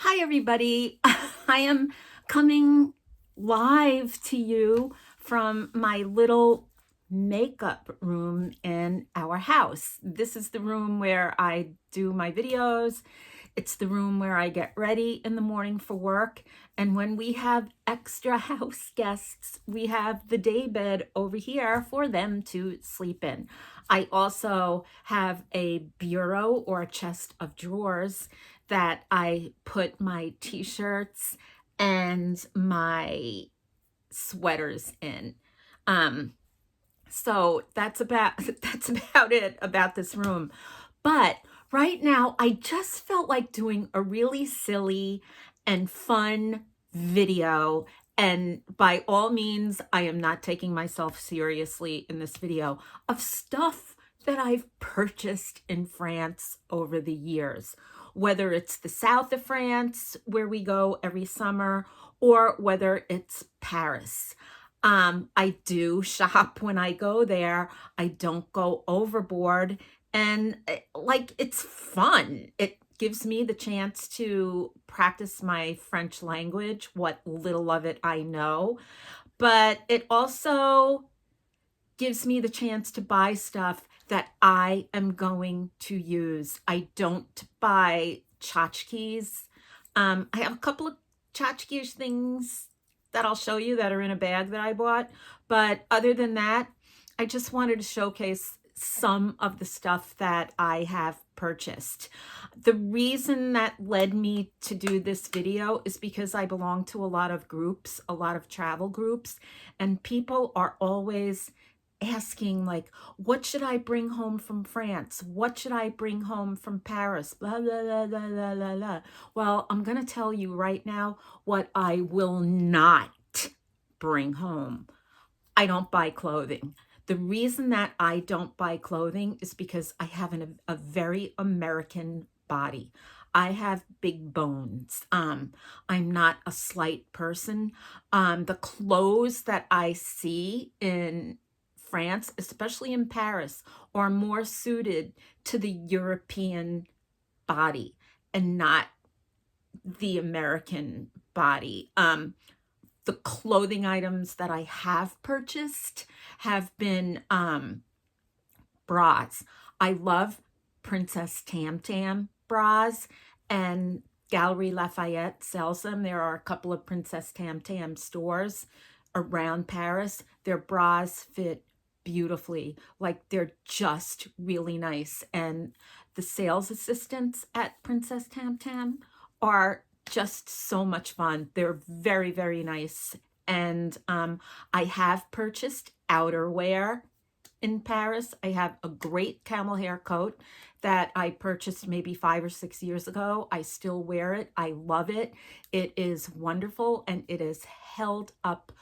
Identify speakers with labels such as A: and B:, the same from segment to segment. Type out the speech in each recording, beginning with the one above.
A: Hi, everybody. I am coming live to you from my little makeup room in our house. This is the room where I do my videos. It's the room where I get ready in the morning for work. And when we have extra house guests, we have the day bed over here for them to sleep in. I also have a bureau or a chest of drawers that I put my t-shirts and my sweaters in. So that's about that's about it about this room. But right now, I just felt like doing a really silly and fun video. And by all means, I am not taking myself seriously in this video of stuff that I've purchased in France over the years, whether it's the south of France, where we go every summer, or whether it's Paris. I do shop when I go there. I don't go overboard. And like, it's fun. It gives me the chance to practice my French language, what little of it I know. But it also gives me the chance to buy stuff that I am going to use. I don't buy tchotchkes. I have a couple of tchotchke things that I'll show you that are in a bag that I bought. But other than that, I just wanted to showcase some of the stuff that I have purchased. The reason that led me to do this video is because I belong to a lot of groups, a lot of travel groups, and people are always asking, like, what should I bring home from France? What should I bring home from Paris? Blah, blah, blah, blah, blah, blah, blah. Well, I'm going to tell you right now what I will not bring home. I don't buy clothing. The reason that I don't buy clothing is because I have a very American body. I have big bones. I'm not a slight person. The clothes that I see in France, especially in Paris, are more suited to the European body and not the American body. The clothing items that I have purchased have been bras. I love Princess Tam Tam bras, and Galerie Lafayette sells them. There are a couple of Princess Tam Tam stores around Paris. Their bras fit beautifully. Like, they're just really nice. And the sales assistants at Princess Tam Tam are just so much fun. They're very, very nice. And I have purchased outerwear in Paris. I have a great camel hair coat that I purchased maybe 5 or 6 years ago. I still wear it. I love it. It is wonderful, and it is held up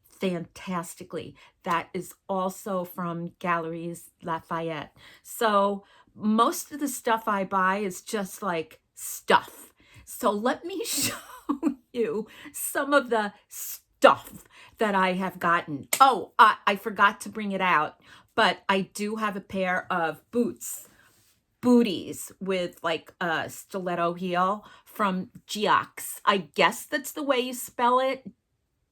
A: fantastically. That is also from Galeries Lafayette. So most of the stuff I buy is just like stuff. So let me show you some of the stuff that I have gotten. Oh, I forgot to bring it out, but I do have a pair of booties with like a stiletto heel from Geox. I guess that's the way you spell it.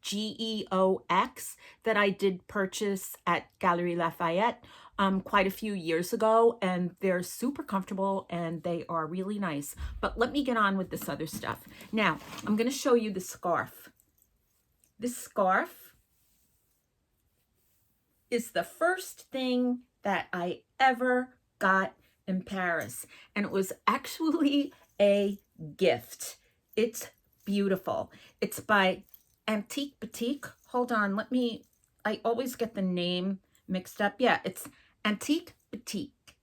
A: Geox, that I did purchase at Galerie Lafayette quite a few years ago, and they're super comfortable and they are really nice. But let me get on with this other stuff. Now, I'm going to show you the scarf. This scarf is the first thing that I ever got in Paris, and it was actually a gift. It's beautiful. It's by Antique Boutique. Hold on, I always get the name mixed up. Yeah, it's Antique Boutique.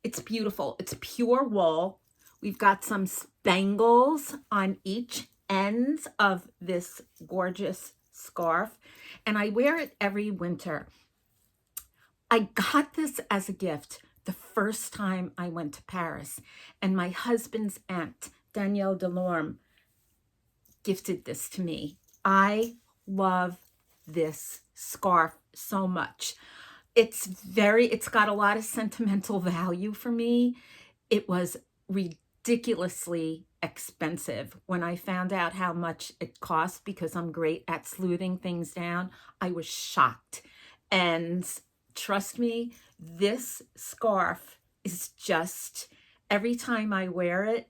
A: It's beautiful. It's pure wool. We've got some spangles on each end of this gorgeous scarf, and I wear it every winter. I got this as a gift the first time I went to Paris, and my husband's aunt, Danielle Delorme, gifted this to me. I love this scarf so much. It's got a lot of sentimental value for me. It was ridiculously expensive. When I found out how much it cost, because I'm great at smoothing things down, I was shocked. And trust me, this scarf is just, every time I wear it,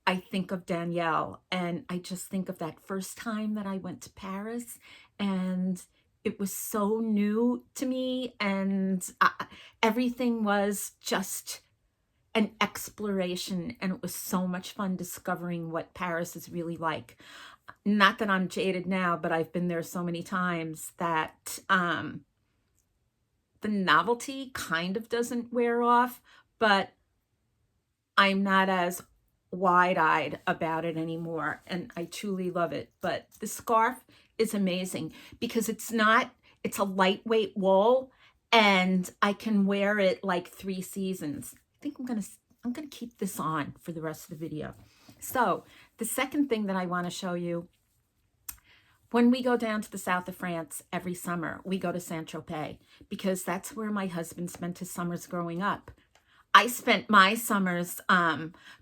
A: I think of Danielle, and I just think of that first time that I went to Paris, and it was so new to me, and everything was just an exploration, and it was so much fun discovering what Paris is really like. Not that I'm jaded now, but I've been there so many times that the novelty kind of doesn't wear off, but I'm not as wide-eyed about it anymore, and I truly love it. But the scarf is amazing because it's a lightweight wool, and I can wear it like 3 seasons. I think I'm gonna keep this on for the rest of the video. So the second thing that I want to show you, when we go down to the south of France every summer, we go to Saint-Tropez because that's where my husband spent his summers growing up. I spent my summers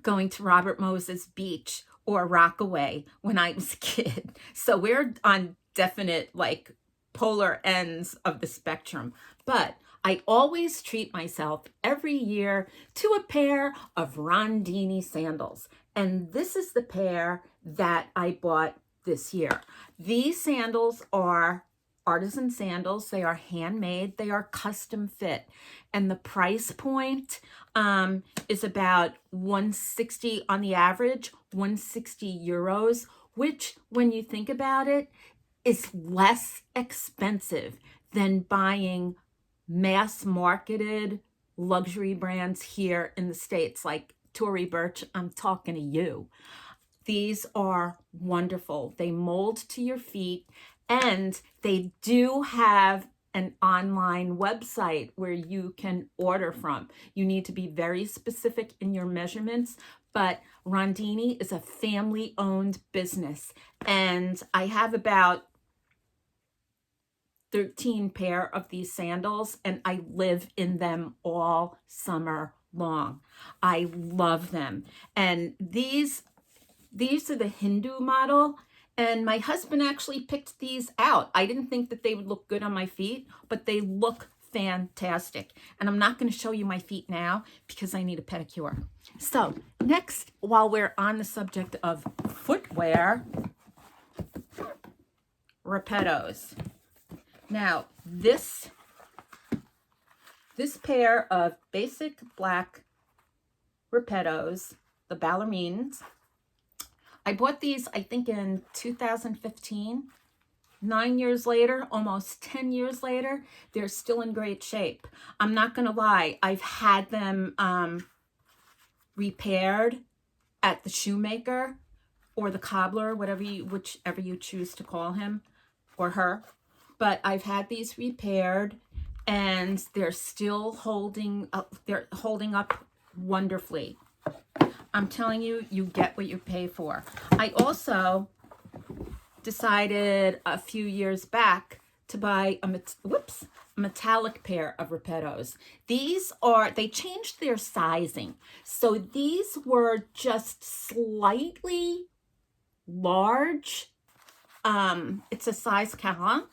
A: going to Robert Moses Beach or Rockaway when I was a kid. So we're on definite like polar ends of the spectrum. But I always treat myself every year to a pair of Rondini sandals. And this is the pair that I bought this year. These sandals are Artisan sandals. They are handmade. They are custom fit. And the price point is about 160 on the average, 160 euros, which when you think about it, is less expensive than buying mass marketed luxury brands here in the States, like Tory Burch. I'm talking to you. These are wonderful. They mold to your feet, and they do have an online website where you can order from. You need to be very specific in your measurements, but Rondini is a family-owned business, and I have about 13 pair of these sandals, and I live in them all summer long. I love them. And these are the Hindu model, and my husband actually picked these out. I didn't think that they would look good on my feet, but they look fantastic. And I'm not going to show you my feet now because I need a pedicure. So next, while we're on the subject of footwear, Repettos. Now, this pair of basic black Repettos, the ballerines, I bought these, I think, in 2015. 9 years later, almost 10 years later, they're still in great shape. I'm not going to lie. I've had them repaired at the shoemaker or the cobbler, whichever you choose to call him or her. But I've had these repaired, and they're still holding up. They're holding up wonderfully. I'm telling you, you get what you pay for. I also decided a few years back to buy a metallic pair of Repettos. They changed their sizing. So these were just slightly large. It's a size 40.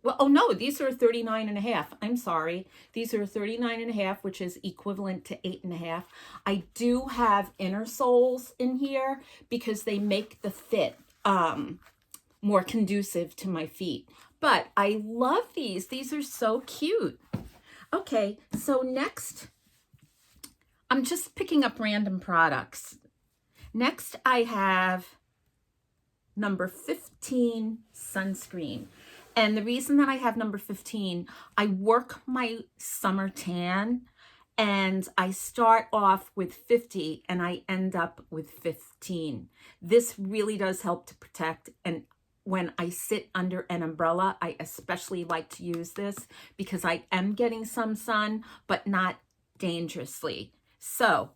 A: Oh no, these are 39 and a half. I'm sorry. These are 39 and a half, which is equivalent to 8 and a half. I do have inner soles in here because they make the fit more conducive to my feet. But I love these. These are so cute. Okay, so next, I'm just picking up random products. Next, I have number 15 sunscreen. And the reason that I have number 15, I work my summer tan, and I start off with 50 and I end up with 15. This really does help to protect, and when I sit under an umbrella, I especially like to use this because I am getting some sun, but not dangerously. So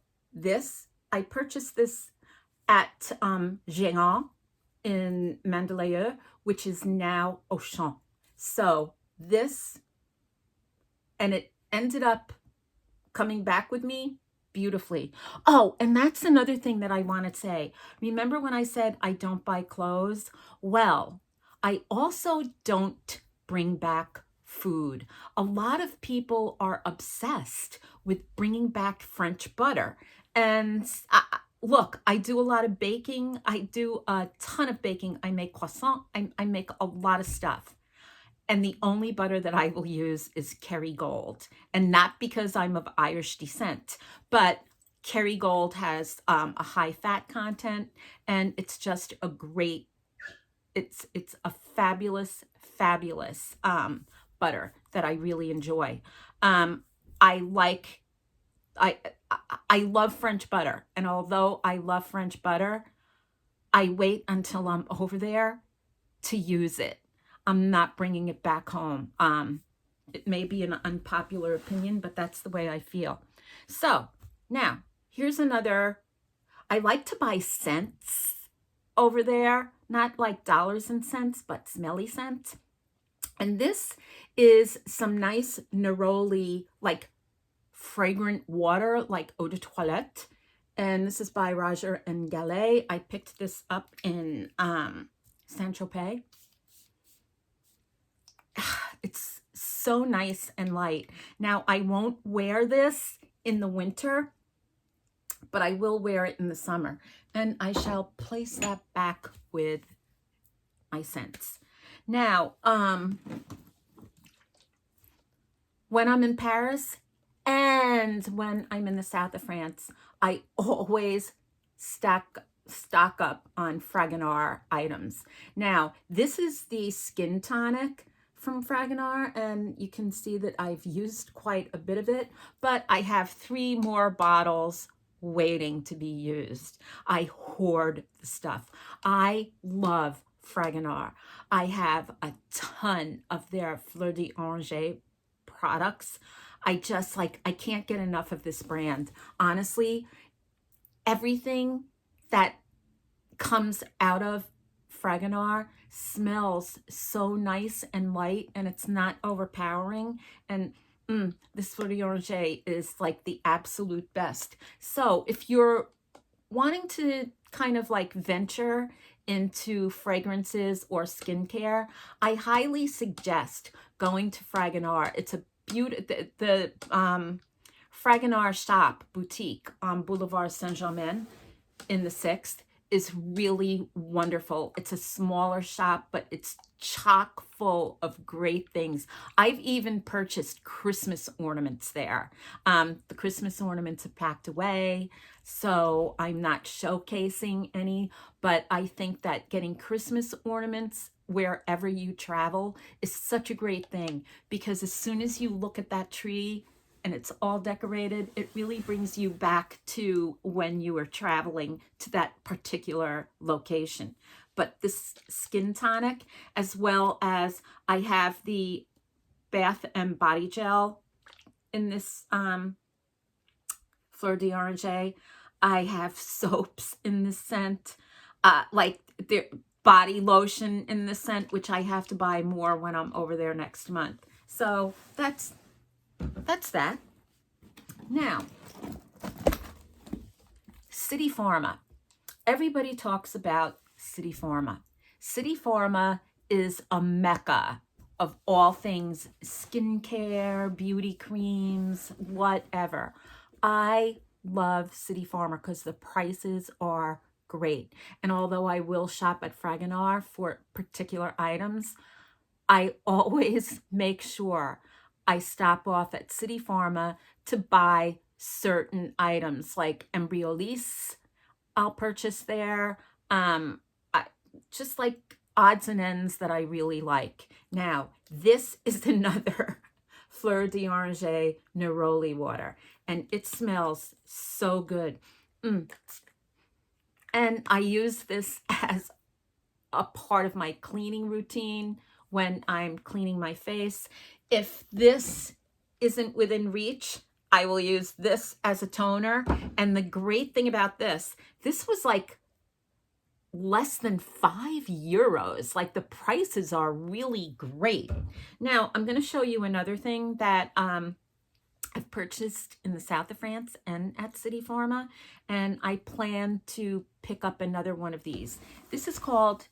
A: I purchased this at Géant in Mandelieu, which is now Auchan. So and it ended up coming back with me beautifully. Oh, and that's another thing that I want to say. Remember when I said I don't buy clothes? Well, I also don't bring back food. A lot of people are obsessed with bringing back French butter. And look, I do a lot of baking. I do a ton of baking. I make croissant. I make a lot of stuff. And the only butter that I will use is Kerrygold. And not because I'm of Irish descent, but Kerrygold has a high fat content, and it's just a great, it's a fabulous, fabulous butter that I really enjoy. I like, I, I love French butter. And although I love French butter, I wait until I'm over there to use it. I'm not bringing it back home. It may be an unpopular opinion, but that's the way I feel. So now here's another. I like to buy scents over there, not like dollars and cents, but smelly scents. And this is some nice neroli, like fragrant water, like eau de toilette. And this is by Roger and Gallet. I picked this up in Saint-Tropez. It's so nice and light. Now, I won't wear this in the winter, but I will wear it in the summer. And I shall place that back with my scents. Now, when I'm in Paris and when I'm in the south of France, I always stock up on Fragonard items. Now, this is the skin tonic from Fragonard, and you can see that I've used quite a bit of it, but I have 3 more bottles waiting to be used. I hoard the stuff. I love Fragonard. I have a ton of their Fleur d'Oranger products. I can't get enough of this brand. Honestly, everything that comes out of Fragonard smells so nice and light, and it's not overpowering. And this Fleur d'Oranger is like the absolute best. So if you're wanting to kind of like venture into fragrances or skincare, I highly suggest going to Fragonard. It's a the Fragonard shop boutique on Boulevard Saint-Germain in the 6th is really wonderful. It's a smaller shop, but it's chock full of great things. I've even purchased Christmas ornaments there. The Christmas ornaments are packed away, so I'm not showcasing any, but I think that getting Christmas ornaments wherever you travel is such a great thing, because as soon as you look at that tree and it's all decorated, it really brings you back to when you were traveling to that particular location. But this skin tonic, as well as I have the bath and body gel in this Fleur d'Oranger. I have soaps in the scent, like the body lotion in the scent, which I have to buy more when I'm over there next month. So that's that. Now, City Pharma. Everybody talks about City Pharma. City Pharma is a mecca of all things skincare, beauty creams, whatever. I love City Pharma because the prices are great. And although I will shop at Fragonard for particular items, I always make sure I stop off at City Pharma to buy certain items like Embryolisse. I'll purchase there. Just like odds and ends that I really like. Now, this is another Fleur d'Oranger Neroli water, and it smells so good. And I use this as a part of my cleaning routine when I'm cleaning my face. If this isn't within reach, I will use this as a toner. And the great thing about this was like less than €5. Like, the prices are really great. Now, I'm going to show you another thing that I've purchased in the south of France and at City Pharma, and I plan to pick up another one of these. This is called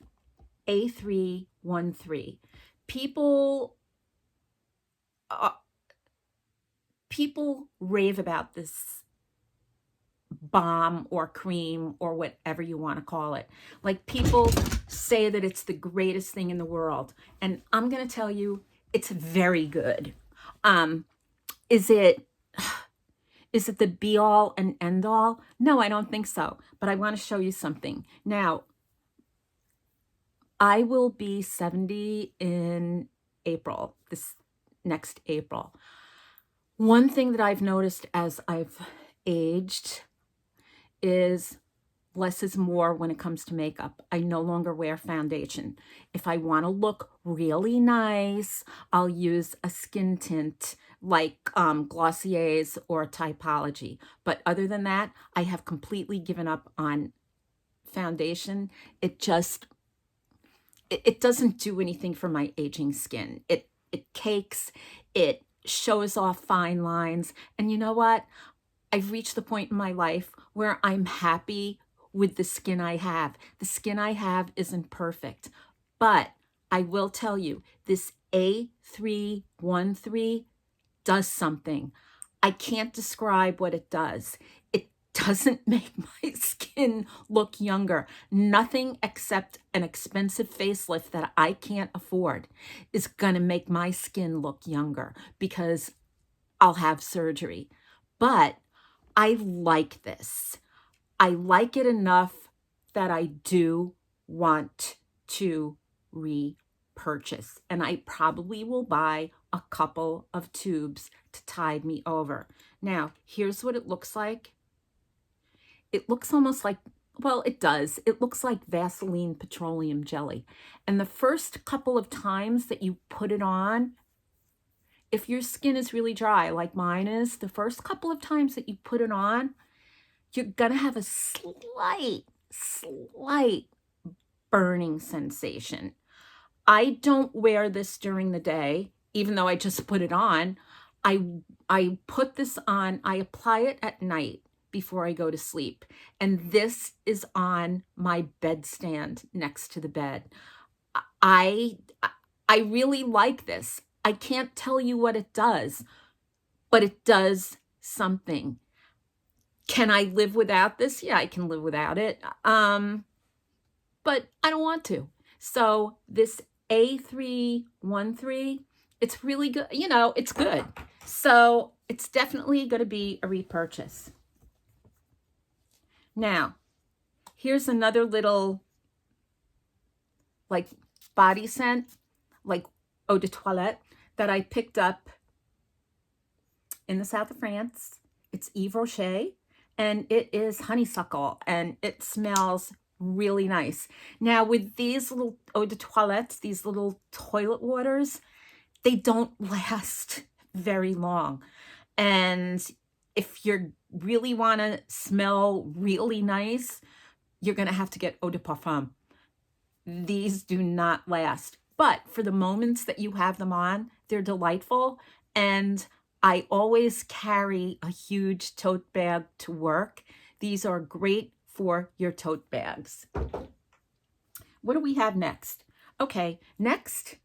A: A313. People uh, people rave about this balm or cream or whatever you want to call it. Like, people say that it's the greatest thing in the world, and I'm going to tell you, it's very good. Is it the be all and end all? No, I don't think so. But I want to show you something. Now, I will be 70 in April, this next April. One thing that I've noticed as I've aged is less is more when it comes to makeup. I no longer wear foundation. If I want to look really nice, I'll use a skin tint like Glossier's or Typology. But other than that, I have completely given up on foundation. It doesn't do anything for my aging skin. It cakes, it shows off fine lines. And you know what? I've reached the point in my life where I'm happy with the skin I have. The skin I have isn't perfect, but I will tell you, this A313 does something. I can't describe what it does. It doesn't make my skin look younger. Nothing except an expensive facelift that I can't afford is gonna make my skin look younger because I'll have surgery. But I like this. I like it enough that I do want to repurchase. And I probably will buy a couple of tubes to tide me over. Now, here's what it looks like. It looks almost like, well, it does. It looks like Vaseline petroleum jelly. And the first couple of times that you put it on, if your skin is really dry like mine is, the first couple of times that you put it on, you're going to have a slight burning sensation. I don't wear this during the day, even though I just put it on. I put this on, I apply it at night before I go to sleep. And this is on my bedstand next to the bed. I really like this. I can't tell you what it does, but it does something. Can I live without this? Yeah, I can live without it. But I don't want to. So this A313, it's really good. You know, it's good. So it's definitely going to be a repurchase. Now, here's another little like body scent, like eau de toilette that I picked up in the south of France. It's Yves Rocher, and it is honeysuckle, and it smells really nice. Now, with these little eau de toilettes, these little toilet waters, they don't last very long. And if you really want to smell really nice, you're going to have to get eau de parfum. These do not last. But for the moments that you have them on, they're delightful. And I always carry a huge tote bag to work. These are great for your tote bags. What do we have next? Okay, next,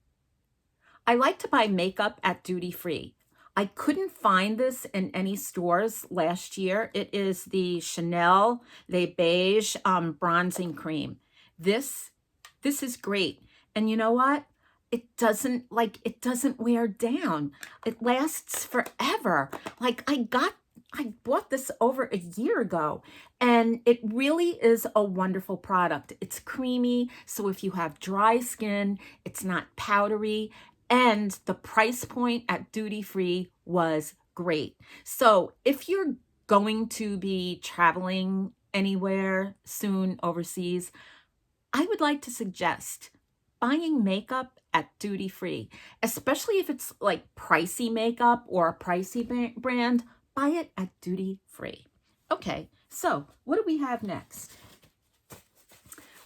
A: I like to buy makeup at duty free. I couldn't find this in any stores last year. It is the Chanel Les Beige bronzing cream. This is great. And you know what? It doesn't wear down. It lasts forever. Like, I bought this over a year ago, and it really is a wonderful product. It's creamy, so if you have dry skin, it's not powdery, and the price point at duty free was great. So if you're going to be traveling anywhere soon overseas, I would like to suggest buying makeup at duty free, especially if it's like pricey makeup or a pricey brand. Buy it at duty free. Okay, so what do we have next?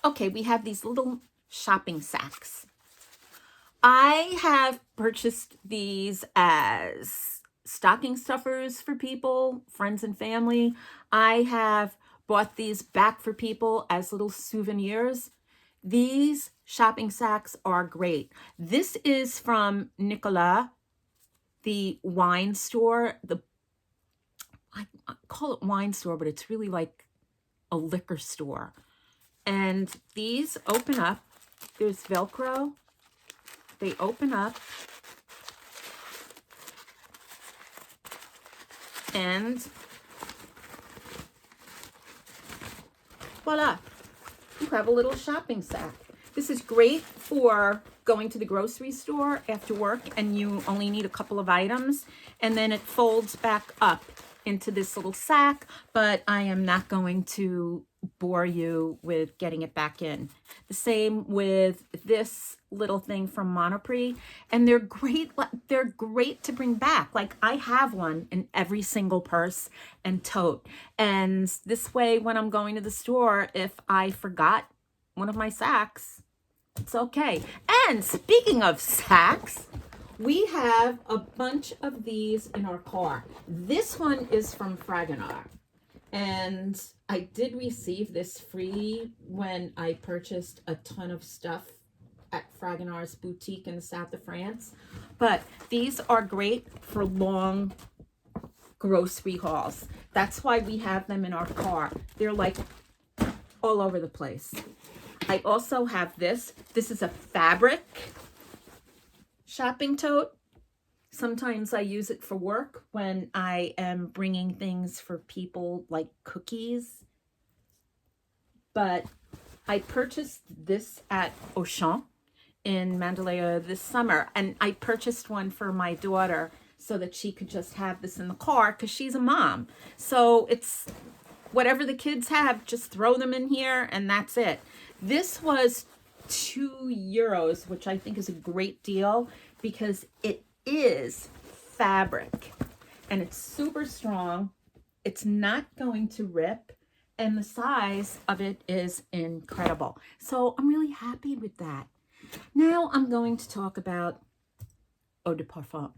A: Okay, we have these little shopping sacks. I have purchased these as stocking stuffers for people, friends and family. I have bought these back for people as little souvenirs. These shopping sacks are great. This is from Nicolas, the wine store. I call it wine store, but it's really like a liquor store. And these open up. There's Velcro. They open up. And voila, you have a little shopping sack. This is great for going to the grocery store after work and you only need a couple of items, and then it folds back up into this little sack, but I am not going to bore you with getting it back in. The same with this little thing from Monoprix, and they're great to bring back. Like, I have one in every single purse and tote, and this way when I'm going to the store, if I forgot one of my sacks, it's okay. And speaking of sacks, we have a bunch of these in our car. This one is from Fragonard, and I did receive this free when I purchased a ton of stuff at Fragonard's boutique in the south of France. But these are great for long grocery hauls. That's why we have them in our car. They're like all over the place. I also have this. This is a fabric shopping tote. Sometimes I use it for work when I am bringing things for people like cookies. But I purchased this at Auchan in Mandalay this summer, and I purchased one for my daughter so that she could just have this in the car because she's a mom. So it's whatever the kids have, just throw them in here and that's it. This was €2, which I think is a great deal because it is fabric and it's super strong. It's not going to rip, and the size of it is incredible. So I'm really happy with that. Now I'm going to talk about eau de parfum.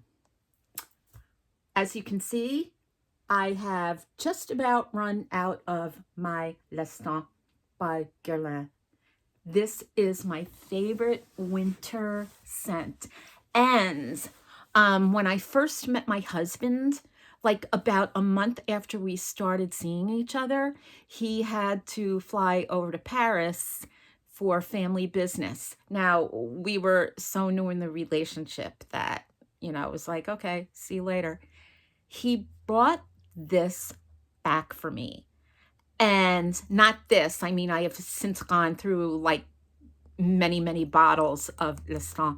A: As you can see, I have just about run out of my L'Instant by Guerlain. This is my favorite winter scent. And when I first met my husband, like about a month after we started seeing each other, he had to fly over to Paris for family business. Now, we were so new in the relationship that, it was like, okay, see you later. He brought this back for me. And not this. I mean, I have since gone through like many, many bottles of L'Instant.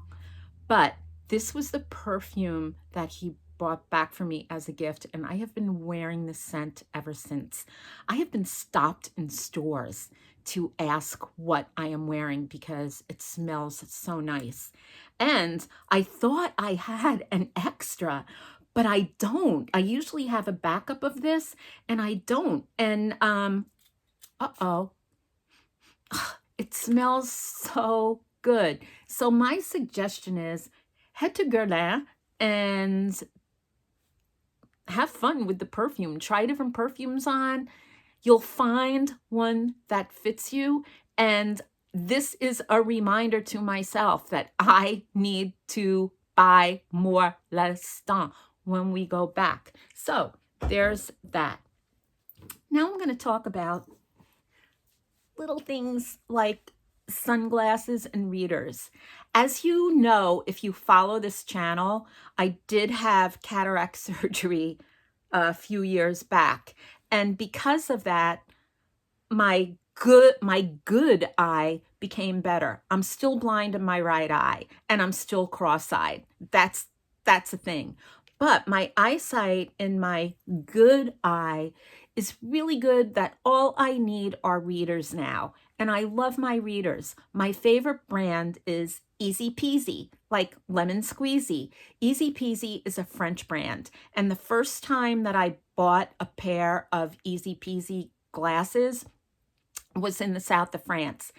A: But this was the perfume that he brought back for me as a gift, and I have been wearing this scent ever since. I have been stopped in stores to ask what I am wearing because it smells so nice. And I thought I had an extra, but I don't. I usually have a backup of this, and I don't. And, it smells so good. So my suggestion is head to Guerlain and have fun with the perfume. Try different perfumes on. You'll find one that fits you. And this is a reminder to myself that I need to buy more L'Instant when we go back. So there's that. Now I'm going to talk about little things like sunglasses and readers. As you know, if you follow this channel, I did have cataract surgery a few years back. And because of that, my good eye became better. I'm still blind in my right eye and I'm still cross-eyed. That's a thing. But my eyesight in my good eye is really good that all I need are readers now. And I love my readers. My favorite brand is Easy Peasy, like lemon squeezy. Easy Peasy is a French brand. And the first time that I bought a pair of Easy Peasy glasses was in the south of France.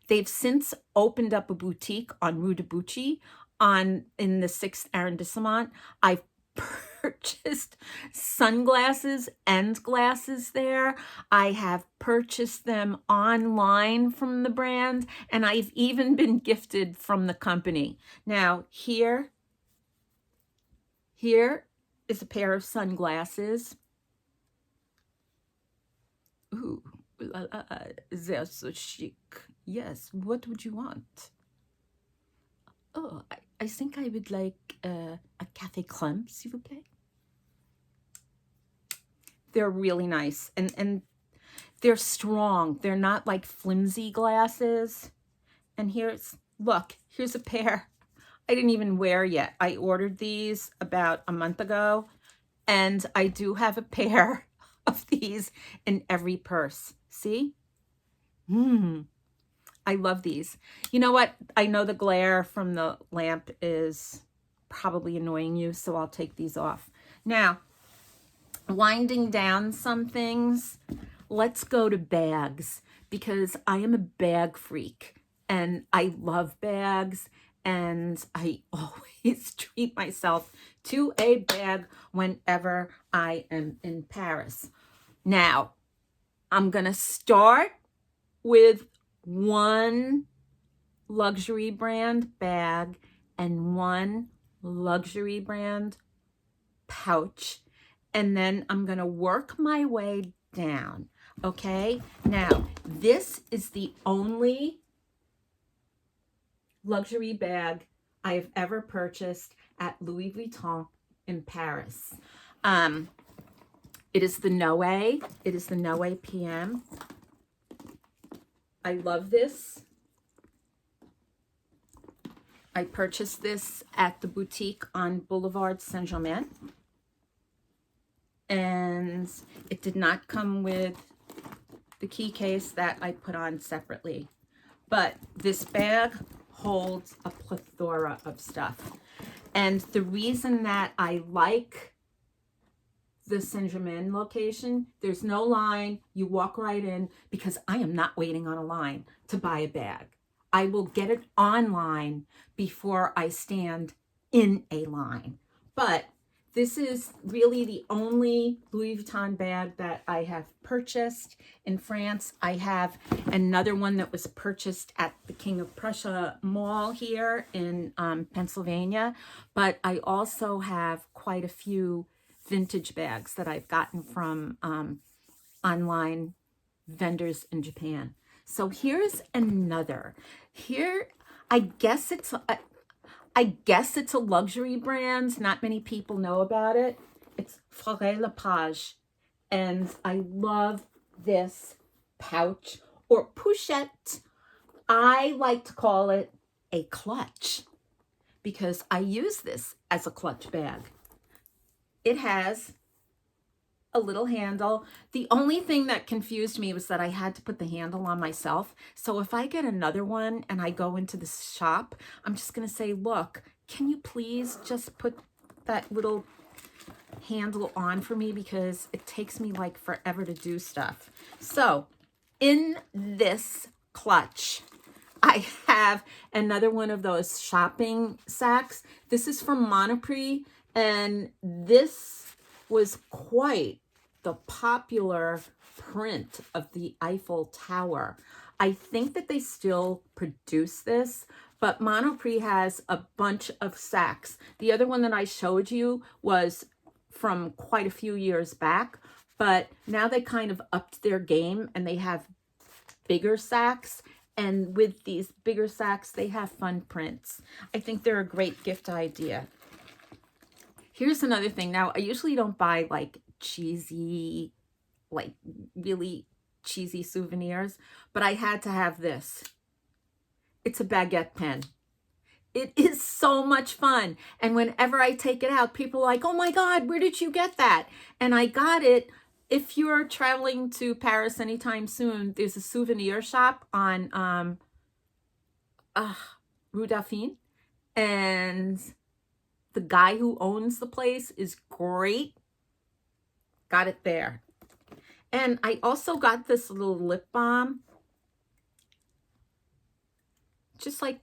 A: They've since opened up a boutique on Rue de Bucci in the 6th arrondissement. I've purchased sunglasses and glasses there. I have purchased them online from the brand, and I've even been gifted from the company. Now, here is a pair of sunglasses. Ooh, they're so chic. Yes, what would you want? Oh, I think I would like a café crème, s'il vous plaît. They're really nice, and they're strong. They're not like flimsy glasses. And here's a pair I didn't even wear yet. I ordered these about a month ago, and I do have a pair of these in every purse. See? I love these. You know what? I know the glare from the lamp is probably annoying you, so I'll take these off. Now, winding down some things, let's go to bags, because I am a bag freak and I love bags, and I always treat myself to a bag whenever I am in Paris. Now, I'm going to start with one luxury brand bag and one luxury brand pouch, and then I'm going to work my way down. Okay, now this is the only luxury bag I have ever purchased at Louis Vuitton in Paris. It is the Noe. It is the Noe PM. I love this. I purchased this at the boutique on Boulevard Saint-Germain. And it did not come with the key case that I put on separately. But this bag holds a plethora of stuff. And the reason that I like the Saint-Germain location, there's no line, you walk right in, because I am not waiting on a line to buy a bag. I will get it online before I stand in a line. But this is really the only Louis Vuitton bag that I have purchased in France. I have another one that was purchased at the King of Prussia Mall here in Pennsylvania, but I also have quite a few vintage bags that I've gotten from online vendors in Japan. So here's another. Here, I guess it's a luxury brand. Not many people know about it. It's Frère Lepage. And I love this pouch or pochette. I like to call it a clutch because I use this as a clutch bag. It has a little handle. The only thing that confused me was that I had to put the handle on myself. So if I get another one and I go into the shop, I'm just going to say, look, can you please just put that little handle on for me, because it takes me like forever to do stuff. So in this clutch, I have another one of those shopping sacks. This is from Monoprix, and this was quite the popular print of the Eiffel Tower. I think that they still produce this, but Monoprix has a bunch of sacks. The other one that I showed you was from quite a few years back, but now they kind of upped their game and they have bigger sacks. And with these bigger sacks, they have fun prints. I think they're a great gift idea. Here's another thing. Now, I usually don't buy like cheesy, like really cheesy souvenirs, but I had to have this. It's a baguette pen. It is so much fun. And whenever I take it out, people are like, oh my God, where did you get that? And I got it. If you're traveling to Paris anytime soon, there's a souvenir shop on Rue Dauphine. And the guy who owns the place is great. Got it there. And I also got this little lip balm. Just like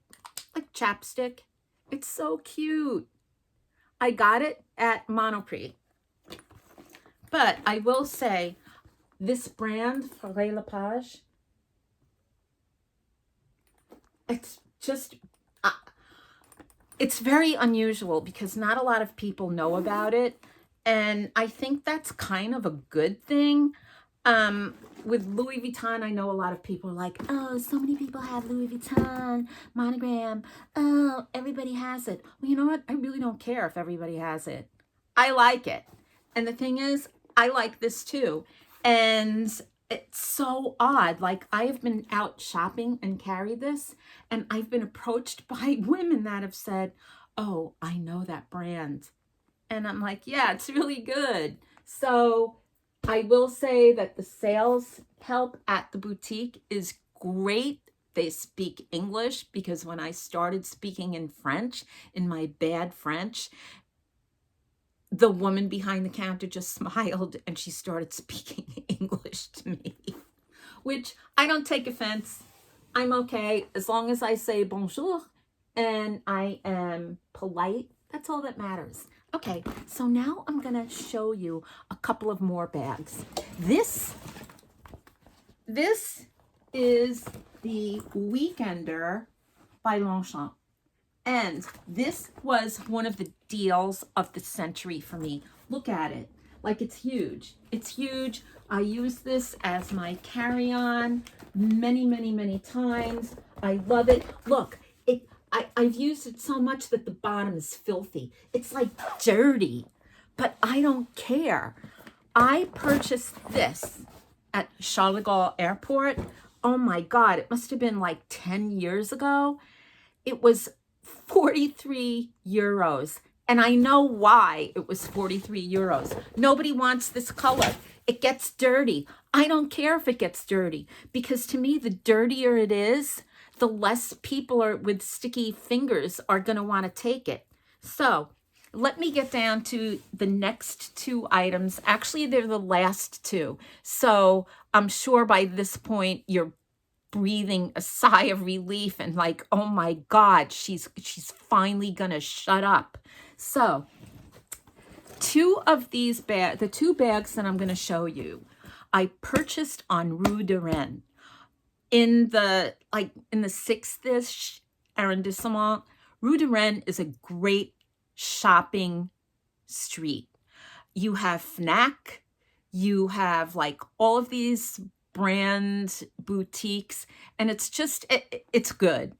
A: chapstick. It's so cute. I got it at Monoprix. But I will say, this brand, Forêt La Page, it's just, it's very unusual because not a lot of people know about it. And I think that's kind of a good thing. With Louis Vuitton, I know a lot of people are like, oh, so many people have Louis Vuitton monogram. Oh, everybody has it. Well, you know what? I really don't care if everybody has it. I like it. And the thing is, I like this too. And it's so odd. Like, I have been out shopping and carried this, and I've been approached by women that have said, oh, I know that brand. And I'm like, yeah, it's really good. So I will say that the sales help at the boutique is great. They speak English, because when I started speaking in French, in my bad French, the woman behind the counter just smiled and she started speaking English to me, which I don't take offense. I'm okay as long as I say bonjour and I am polite. That's all that matters. Okay, so now I'm gonna show you a couple of more bags. This is the Weekender by Longchamp. And this was one of the deals of the century for me. Look at it. Like, it's huge. It's huge. I use this as my carry-on many, many, many times. I love it. Look, I've used it so much that the bottom is filthy. It's like dirty, but I don't care. I purchased this at Charles de Gaulle Airport. Oh my God, it must have been like 10 years ago. It was 43 euros. And I know why it was 43 euros. Nobody wants this color. It gets dirty. I don't care if it gets dirty, because to me, the dirtier it is, the less people are with sticky fingers are going to want to take it. So let me get down to the next two items. Actually, they're the last two. So I'm sure by this point you're breathing a sigh of relief and like, oh my God, she's finally gonna shut up. So two of these bags, the two bags that I'm gonna show you, I purchased on Rue de Rennes in the 6th-ish arrondissement. Rue de Rennes is a great shopping street. You have Fnac, you have like all of these brand boutiques, and it's just, it's good.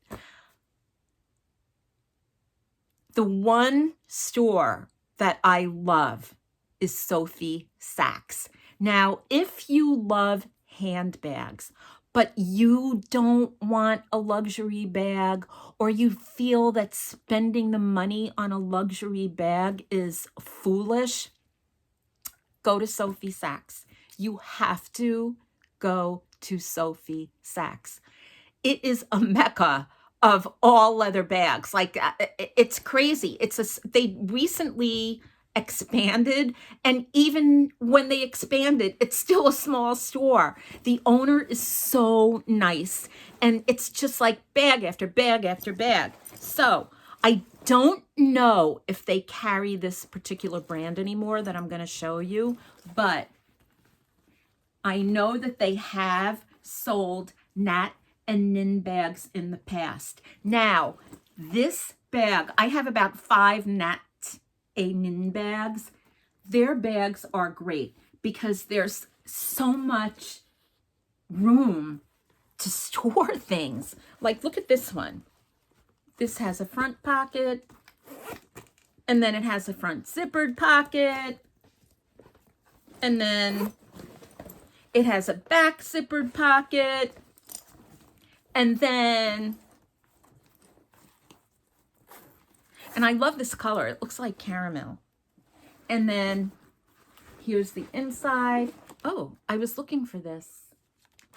A: The one store that I love is Sophie Sachs. Now, if you love handbags, but you don't want a luxury bag, or you feel that spending the money on a luxury bag is foolish, go to Sophie Sachs. You have to go to Sophie Sachs. It is a mecca of all leather bags. Like, it's crazy. They recently expanded, and even when they expanded, it's still a small store. The owner is so nice, and it's just like bag after bag after bag. So I don't know if they carry this particular brand anymore that I'm going to show you, but I know that they have sold Nat and Nin bags in the past. Now, this bag, I have about 5 Nat and Nin bags. Their bags are great because there's so much room to store things. Like, look at this one. This has a front pocket, and then it has a front zippered pocket, and then it has a back zippered pocket, and then, and I love this color. It looks like caramel. And then here's the inside. Oh, I was looking for this,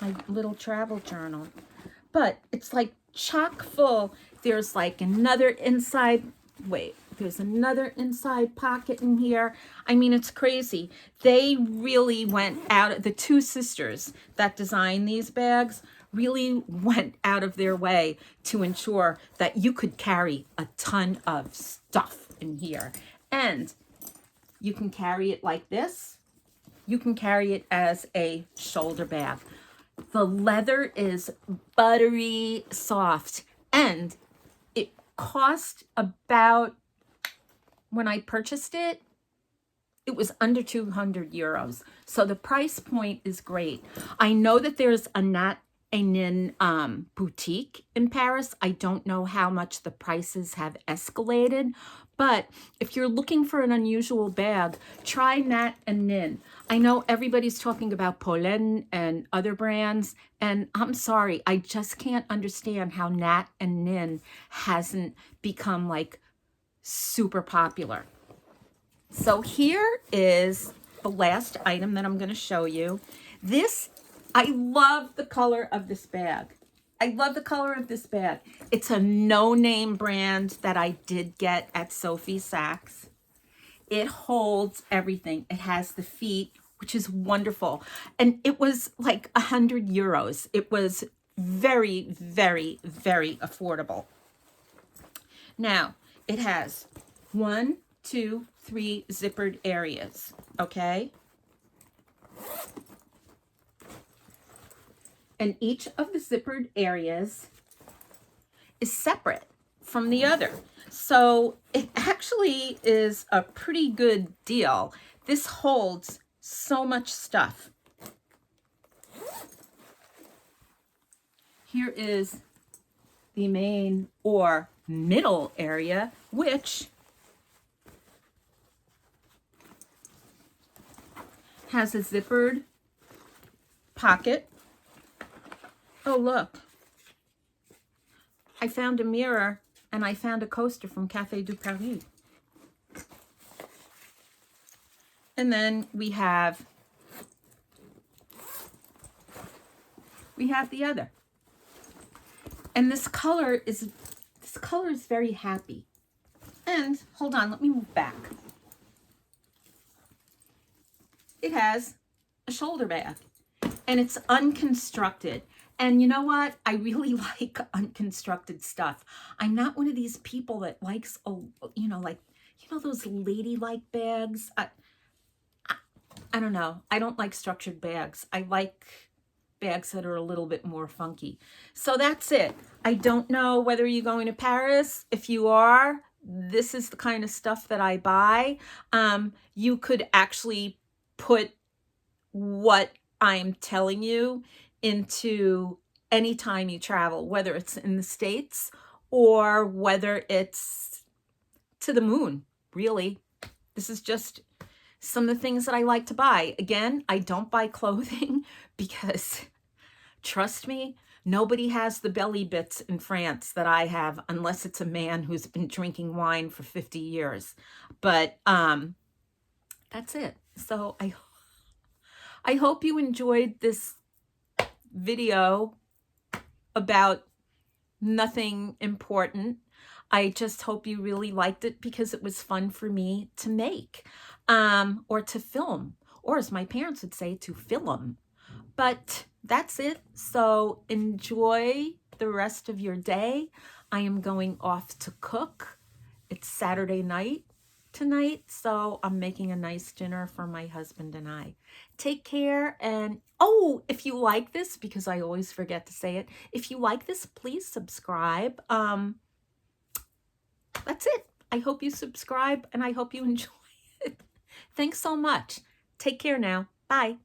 A: my little travel journal. But it's like chock full. There's like another inside, there's another inside pocket in here. I mean, it's crazy. They really went out, the two sisters that designed these bags really went out of their way to ensure that you could carry a ton of stuff in here. And you can carry it like this. You can carry it as a shoulder bag. The leather is buttery soft, and it cost about, when I purchased it, it was under 200 euros. So the price point is great. I know that there's a Nat et Nin boutique in Paris. I don't know how much the prices have escalated, but if you're looking for an unusual bag, try Nat and Nin. I know everybody's talking about Pollen and other brands, and I'm sorry, I just can't understand how Nat and Nin hasn't become like super popular. So here is the last item that I'm going to show you. This, I love the color of this bag. I love the color of this bag. It's a no-name brand that I did get at Sophie Sachs. It holds everything. It has the feet, which is wonderful. And it was like 100 euros. It was very, very, very affordable. Now, it has 1, 2, 3 zippered areas, okay? And each of the zippered areas is separate from the other. So it actually is a pretty good deal. This holds so much stuff. Here is the main or middle area, which has a zippered pocket. Oh, look. I found a mirror and I found a coaster from Café du Paris. And then we have the other. And this color is very happy. And hold on, let me move back. It has a shoulder bag, and it's unconstructed. And you know what? I really like unconstructed stuff. I'm not one of these people that likes, those ladylike bags. I don't know. I don't like structured bags. I like bags that are a little bit more funky. So that's it. I don't know whether you're going to Paris. If you are, this is the kind of stuff that I buy. You could actually put what I'm telling you into any time you travel, whether it's in the States or whether it's to the moon, really. This is just some of the things that I like to buy. Again, I don't buy clothing because, trust me, nobody has the belly bits in France that I have, unless it's a man who's been drinking wine for 50 years. But that's it. So I hope you enjoyed this video about nothing important. I just hope you really liked it because it was fun for me to make, or to film, or as my parents would say, to film. But that's it. So enjoy the rest of your day. I am going off to cook. It's Saturday night tonight, so I'm making a nice dinner for my husband and I. Take care, and oh, if you like this, because I always forget to say it, if you like this, please subscribe. That's it. I hope you subscribe, and I hope you enjoy it. Thanks so much. Take care now. Bye.